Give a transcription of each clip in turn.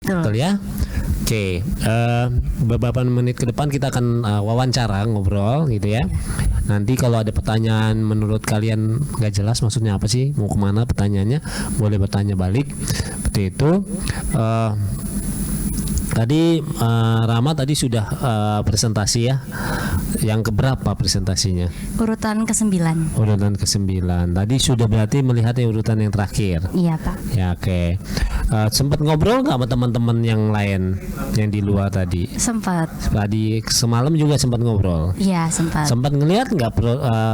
Betul ya. Oke, beberapa menit ke depan kita akan wawancara, ngobrol gitu ya. Nanti kalau ada pertanyaan menurut kalian nggak jelas maksudnya apa sih, mau kemana pertanyaannya, boleh bertanya balik. Seperti itu. Tadi Rama tadi sudah presentasi ya. Yang keberapa presentasinya? Urutan ke-9. Urutan ke-9. Tadi sudah berarti melihat urutan yang terakhir. Iya Pak. Ya oke. Sempat ngobrol nggak sama teman-teman yang lain yang di luar tadi? Sempat. Tadi semalam juga sempat ngobrol. Iya sempat. Sempat ngelihat nggak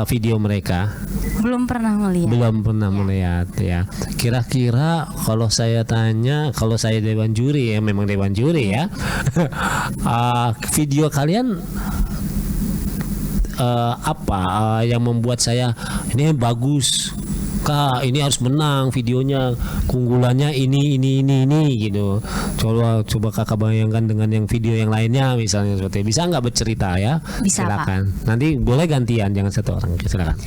video mereka? Belum pernah ngelihat. Belum pernah melihat ya. Kira-kira kalau saya tanya, kalau saya dewan juri ya, memang dewan juri ya. Video kalian apa yang membuat saya ini bagus? Kak, ini harus menang videonya, keunggulannya ini gitu. Coba kakak bayangkan dengan yang video yang lainnya misalnya seperti bisa nggak bercerita ya? Bisa, silakan. Pak. Nanti boleh gantian, jangan satu orang. Silakan.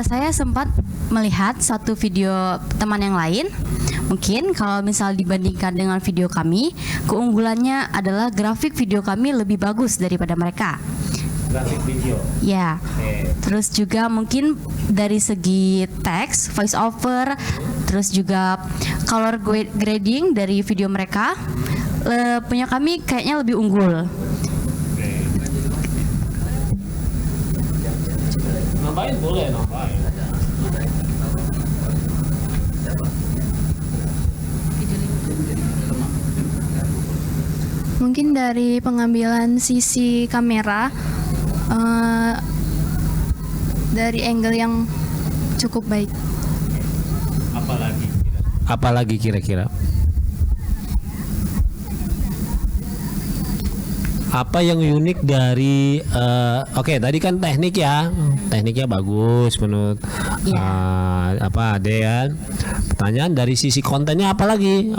Saya sempat melihat satu video teman yang lain. Mungkin kalau misal dibandingkan dengan video kami, keunggulannya adalah grafik video kami lebih bagus daripada mereka. Grafik video. Ya. Terus juga mungkin dari segi teks, voice over, terus juga color grading dari video mereka, punya kami kayaknya lebih unggul. Nambahin boleh, nambahin. Mungkin dari pengambilan sisi kamera, dari angle yang cukup baik. Apalagi kira-kira? Apa yang unik dari oke, tadi kan teknik ya, tekniknya bagus menurut apa ada ya. Pertanyaan dari sisi kontennya apa lagi?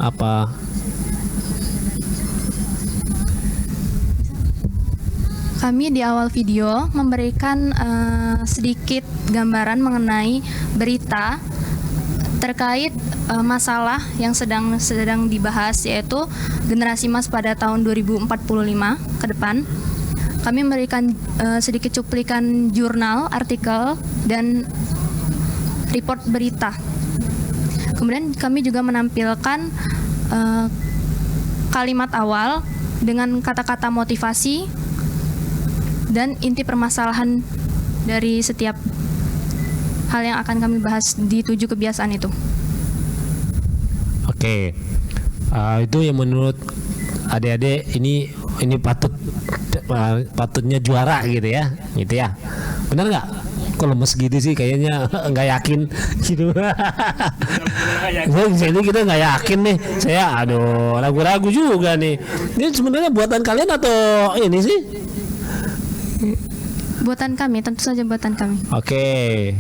Kami di awal video memberikan sedikit gambaran mengenai berita terkait masalah yang sedang dibahas, yaitu generasi emas pada tahun 2045 ke depan. Kami memberikan sedikit cuplikan jurnal, artikel, dan report berita. Kemudian kami juga menampilkan kalimat awal dengan kata-kata motivasi dan inti permasalahan dari setiap hal yang akan kami bahas di 7 kebiasaan itu. Oke, itu yang menurut adik-adik ini patutnya juara gitu ya, benar nggak? Kok lemes gitu sih kayaknya nggak yakin gitu. Jadi kita nggak yakin nih, saya ragu-ragu juga nih. Ini sebenarnya buatan kalian atau ini sih? Buatan kami, tentu saja buatan kami. Oke.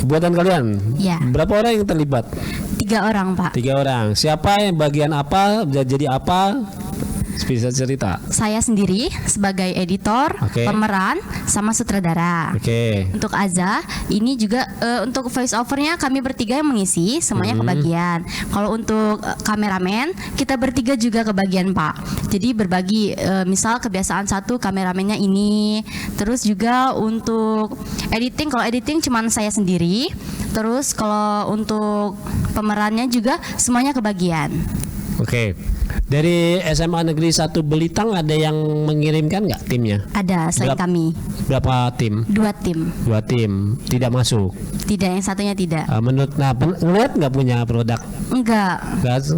Buatan kalian? Ya. Berapa orang yang terlibat? 3 orang, Pak. 3 orang. Siapa yang bagian apa? Jadi apa? Bisa cerita. Saya sendiri sebagai editor, pemeran, sama sutradara. Untuk Aza, ini juga untuk voice overnya kami bertiga yang mengisi, semuanya kebagian. Kalau untuk kameramen, kita bertiga juga kebagian, Pak. Jadi berbagi, misal kebiasaan satu kameramennya ini. Terus juga untuk editing, kalau editing cuma saya sendiri. Terus kalau untuk pemerannya juga semuanya kebagian. Oke. Dari SMA Negeri 1 Belitang ada yang mengirimkan nggak timnya? Ada, selain kami. Berapa tim? 2 tim. 2 tim. Tidak masuk? Tidak, yang satunya tidak. Menurut, ngeliat nggak punya produk? Enggak.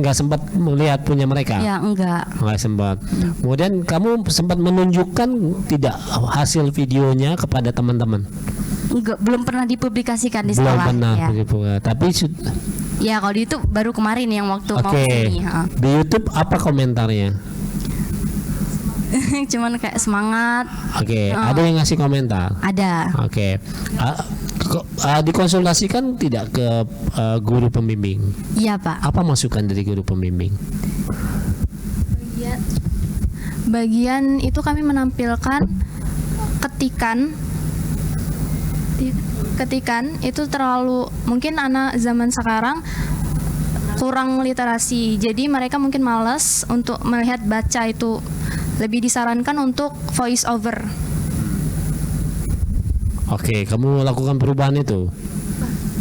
Nggak sempat melihat punya mereka? Ya, enggak. Nggak sempat. Kemudian kamu sempat menunjukkan tidak hasil videonya kepada teman-teman? Enggak, belum pernah dipublikasikan di sekolah. Belum pernah ya. Tapi ya kalau di YouTube baru kemarin yang waktu mau kesini. Di YouTube apa komentarnya? Cuman kayak semangat. Ada yang ngasih komentar? Ada. Dikonsultasikan tidak ke guru pembimbing? Iya, Pak. Apa masukan dari guru pembimbing? Bagian itu kami menampilkan ketikan ketikan itu terlalu, mungkin anak zaman sekarang kurang literasi, jadi mereka mungkin malas untuk melihat baca itu. Lebih disarankan untuk voice over. Oke, kamu lakukan perubahan itu?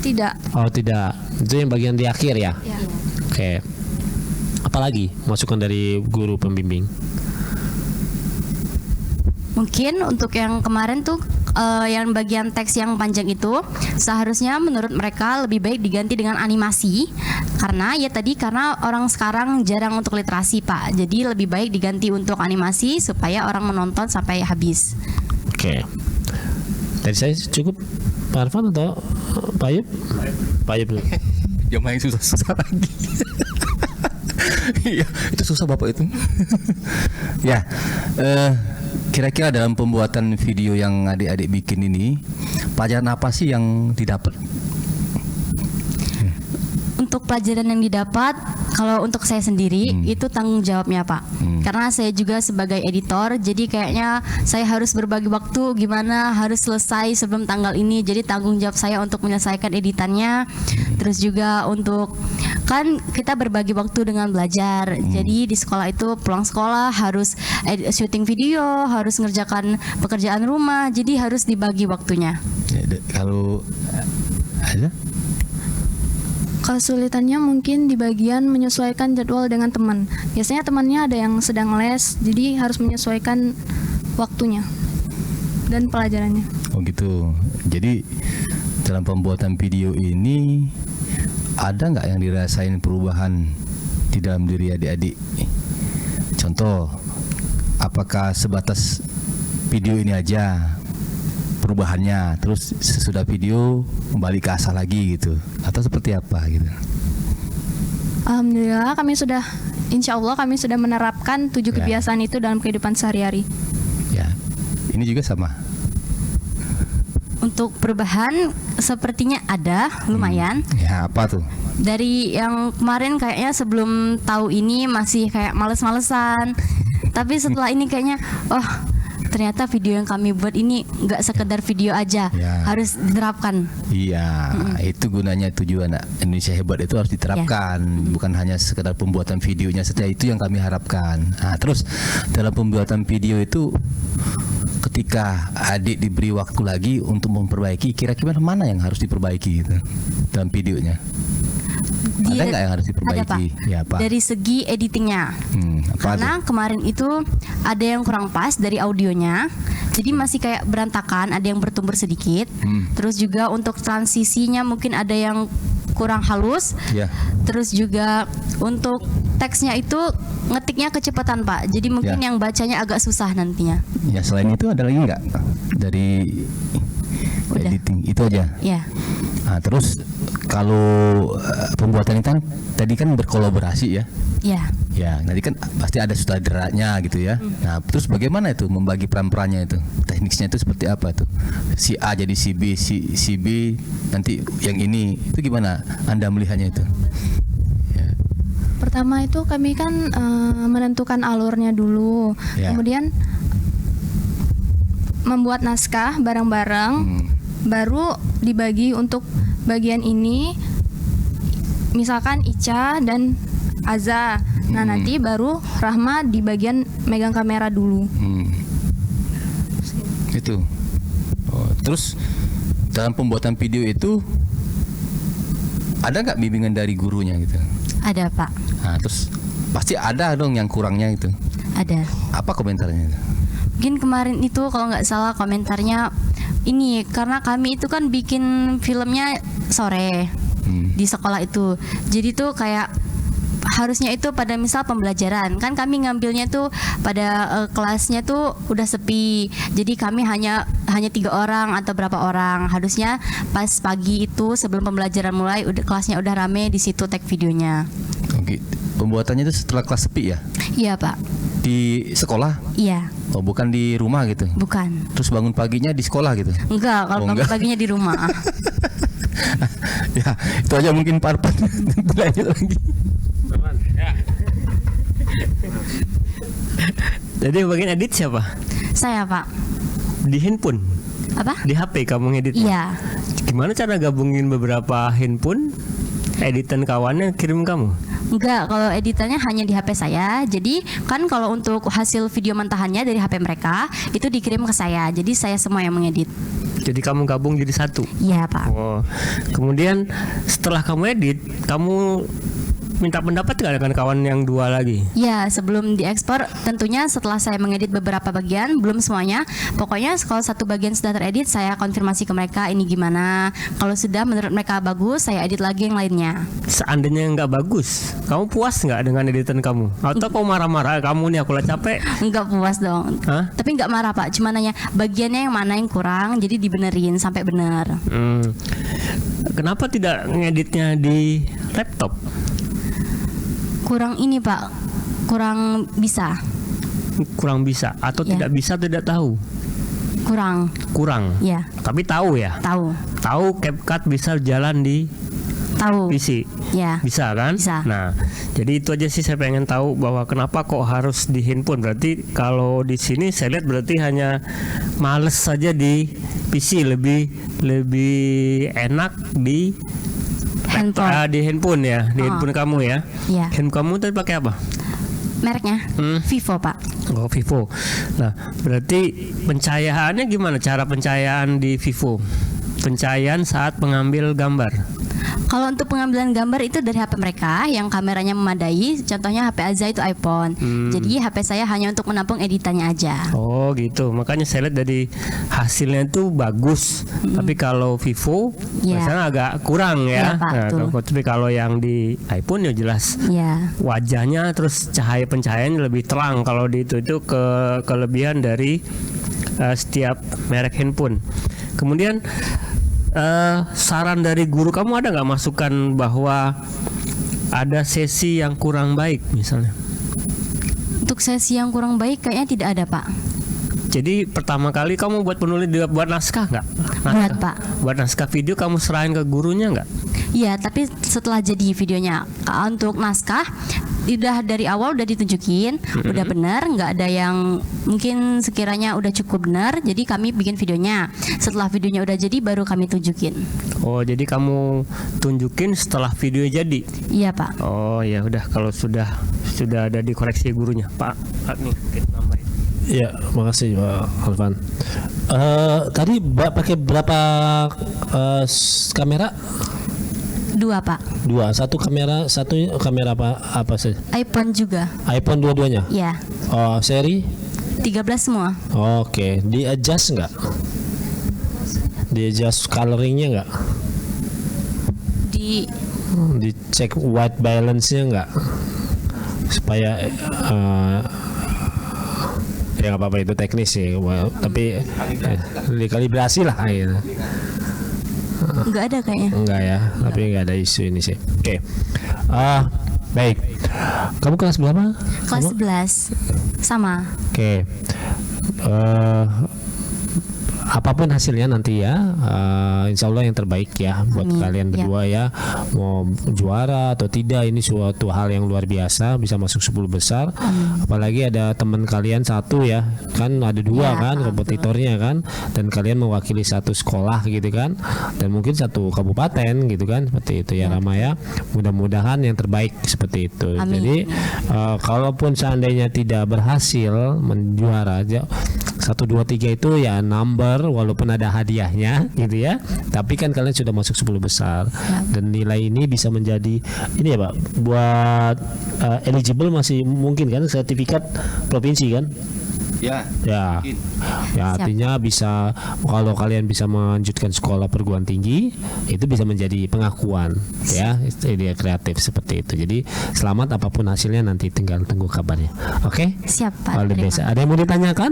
Tidak. Oh tidak, itu yang bagian di akhir ya? Ya. Oke. Apalagi masukan dari guru pembimbing? Mungkin untuk yang kemarin tuh yang bagian teks yang panjang itu seharusnya menurut mereka lebih baik diganti dengan animasi, karena orang sekarang jarang untuk literasi Pak, jadi lebih baik diganti untuk animasi supaya orang menonton sampai habis. Oke. Dari saya cukup, Pak Arfan atau Pak Ayub? Pak Ayub dulu. Jangan yang susah-susah lagi. Iya, itu susah Bapak itu. Ya, kira-kira dalam pembuatan video yang adik-adik bikin ini, pelajaran apa sih yang didapat? Untuk pelajaran yang didapat, kalau untuk saya sendiri itu tanggung jawabnya Pak. Karena saya juga sebagai editor, jadi kayaknya saya harus berbagi waktu gimana harus selesai sebelum tanggal ini. Jadi tanggung jawab saya untuk menyelesaikan editannya. Terus juga untuk, kan kita berbagi waktu dengan belajar. Jadi di sekolah itu pulang sekolah harus syuting video, harus ngerjakan pekerjaan rumah. Jadi harus dibagi waktunya. Ya, kalau ada? Kesulitannya mungkin di bagian menyesuaikan jadwal dengan teman. Biasanya temannya ada yang sedang les, jadi harus menyesuaikan waktunya dan pelajarannya. Oh gitu. Jadi dalam pembuatan video ini ada nggak yang dirasain perubahan di dalam diri adik-adik? Contoh, apakah sebatas video ini aja perubahannya, terus sesudah video kembali ke asal lagi gitu, atau seperti apa gitu? Alhamdulillah insya Allah kami sudah menerapkan 7 kebiasaan itu dalam kehidupan sehari-hari. Ya, ini juga sama. Untuk perubahan sepertinya ada, lumayan. Ya, apa tuh? Dari yang kemarin kayaknya sebelum tahu ini masih kayak males-malesan. Tapi setelah ini kayaknya, oh ternyata video yang kami buat ini nggak sekedar video aja, harus diterapkan. Iya, itu gunanya tujuan Indonesia Hebat itu harus diterapkan, bukan hanya sekedar pembuatan videonya saja, itu yang kami harapkan. Nah, terus dalam pembuatan video itu, ketika adik diberi waktu lagi untuk memperbaiki, kira-kira mana yang harus diperbaiki gitu, dalam videonya? Ada nggak yang harus diperbaiki? Ada Pak. Ya, Pak. Dari segi editingnya. Karena kemarin itu ada yang kurang pas dari audionya. Jadi masih kayak berantakan, ada yang bertumbur sedikit. Terus juga untuk transisinya mungkin ada yang kurang halus. Terus juga untuk teksnya itu ngetiknya kecepatan Pak. Jadi mungkin yang bacanya agak susah nantinya. Ya, selain itu ada lagi nggak dari editing? Itu aja. Ya. Nah, terus kalau pembuatan itu tadi kan berkolaborasi ya. Iya. Ya, nanti kan pasti ada sutradaranya gitu ya. Nah, terus bagaimana itu membagi peran-perannya itu? Tekniknya itu seperti apa tuh? Si A jadi si B, si B nanti yang ini. Itu gimana Anda melihatnya itu? Ya. Pertama itu kami kan menentukan alurnya dulu. Kemudian membuat naskah bareng-bareng. Baru dibagi untuk bagian ini, misalkan Ica dan Aza. Nah, nanti baru Rahma di bagian megang kamera dulu. Itu. Oh, terus dalam pembuatan video itu ada nggak bimbingan dari gurunya gitu? Ada Pak. Nah, terus pasti ada dong yang kurangnya itu. Ada. Apa komentarnya itu? Mungkin kemarin itu kalau nggak salah komentarnya ini, karena kami itu kan bikin filmnya sore di sekolah itu. Jadi tuh kayak harusnya itu pada misal pembelajaran, kan kami ngambilnya tuh pada kelasnya tuh udah sepi. Jadi kami hanya 3 orang atau berapa orang. Harusnya pas pagi itu sebelum pembelajaran mulai kelasnya udah rame, di situ tag videonya. Oke. Pembuatannya itu setelah kelas sepi ya? Iya Pak. Di sekolah? Iya. Oh, bukan di rumah gitu? Bukan. Terus bangun paginya di sekolah gitu? Enggak, kalau bangun paginya di rumah. Ya, itu aja mungkin Parpan. Lanjut lagi. Jadi bagian edit siapa? Saya Pak. Di handphone? Apa? Di HP kamu ngedit? Iya. Gimana cara gabungin beberapa handphone editan kawannya kirim kamu? Enggak, kalau editannya hanya di HP saya. Jadi kan kalau untuk hasil video mentahannya dari HP mereka itu dikirim ke saya. Jadi saya semua yang mengedit. Jadi kamu gabung jadi satu? Iya Pak. Oh, kemudian setelah kamu edit, kamu minta pendapat nggak dengan kawan yang dua lagi? Ya, sebelum diekspor tentunya setelah saya mengedit beberapa bagian, belum semuanya. Pokoknya kalau satu bagian sudah teredit, saya konfirmasi ke mereka ini gimana. Kalau sudah menurut mereka bagus, saya edit lagi yang lainnya. Seandainya nggak bagus, kamu puas nggak dengan editan kamu? Atau kamu marah-marah? Kamu nih aku lah capek. Enggak puas dong. Hah? Tapi enggak marah Pak, cuma nanya bagiannya yang mana yang kurang, jadi dibenerin sampai benar. Kenapa tidak ngeditnya di laptop? Kurang ini Pak, kurang bisa. Kurang bisa atau Ya. tidak bisa tidak tahu? Kurang. Ya, Tapi tahu ya? tahu. Tahu CapCut bisa jalan di Tahu. PC? Ya. Bisa kan? Bisa. Nah, jadi itu aja sih saya pengen tahu bahwa kenapa kok harus di handphone. Berarti kalau di sini saya lihat berarti hanya males saja di PC, lebih enak di Handphone. di handphone ya, di Oh. handphone kamu ya. Iya. Handphone kamu tadi pakai apa? Mereknya Vivo Pak. Oh, Vivo. Nah, berarti pencahayaannya gimana? Cara pencahayaan di Vivo? Pencahayaan saat mengambil gambar. Kalau untuk pengambilan gambar itu dari HP mereka yang kameranya memadai. Contohnya HP Azza itu iPhone. Jadi HP saya hanya untuk menampung editannya aja. Oh gitu, makanya saya lihat dari hasilnya itu bagus. Tapi kalau Vivo Ya. biasanya agak kurang ya. Ya, Pak, betul. Tapi kalau yang di iPhone ya jelas Ya. wajahnya terus cahaya pencahayaannya lebih terang. Kalau di itu kelebihan dari setiap merek handphone. Kemudian saran dari guru kamu ada nggak masukan bahwa ada sesi yang kurang baik misalnya? Untuk sesi yang kurang baik kayaknya tidak ada Pak. Jadi pertama kali kamu buat buat naskah nggak? Buat, Pak. Buat naskah video kamu serahin ke gurunya nggak? Iya, tapi setelah jadi videonya untuk naskah udah dari awal udah ditunjukin, udah benar, nggak ada yang mungkin sekiranya udah cukup benar, jadi kami bikin videonya. Setelah videonya udah jadi baru kami tunjukin. Oh, jadi kamu tunjukin setelah video jadi? Iya Pak. Oh ya udah, kalau sudah ada dikoreksi gurunya, Pak. Nih, mungkin nambahin. Ya, makasih Pak Alvan. Tadi pakai berapa kamera? 2 Pak. 2. Satu kamera apa sih? iPhone juga. iPhone dua-duanya? Ya. Oh, seri? 13 semua. Oke, di adjust nggak? Di adjust coloringnya nggak? Dicek white balance-nya nggak? Supaya ya nggak apa-apa, itu teknis sih, tapi dikalibrasi lah gitu. Nggak ada kayaknya. Enggak ya, tapi nggak ada isu ini sih. Oke. Baik. Kamu kelas berapa? Kelas 11. Sama. Oke. Apapun hasilnya nanti ya, insya Allah yang terbaik ya buat Amin. kalian berdua ya. Mau juara atau tidak, ini suatu hal yang luar biasa, bisa masuk 10 besar. Apalagi ada teman kalian satu ya, kan ada 2 Ya, kan kompetitornya kan, dan kalian mewakili satu sekolah gitu kan, dan mungkin satu kabupaten gitu kan, seperti itu ya Rama ya. Mudah-mudahan yang terbaik seperti itu. Amin. Jadi kalaupun seandainya tidak berhasil menjuara, 1, 2, 3 itu ya number, walaupun ada hadiahnya gitu ya, tapi kan kalian sudah masuk 10 besar dan nilai ini bisa menjadi ini ya Pak, buat eligible masih mungkin kan, sertifikat provinsi kan Ya. ya. Ya artinya bisa, kalau kalian bisa melanjutkan sekolah perguruan tinggi itu bisa menjadi pengakuan ya, ide kreatif seperti itu. Jadi selamat apapun hasilnya, nanti tinggal tunggu kabarnya. Oke? Siap Pak. All the Terima best. Ada yang mau ditanyakan?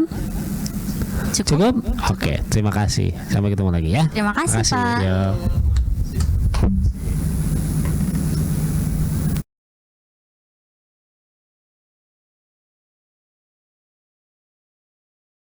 Cukup. Oke, terima kasih. Sampai ketemu lagi ya. Terima kasih, Pak. Yo.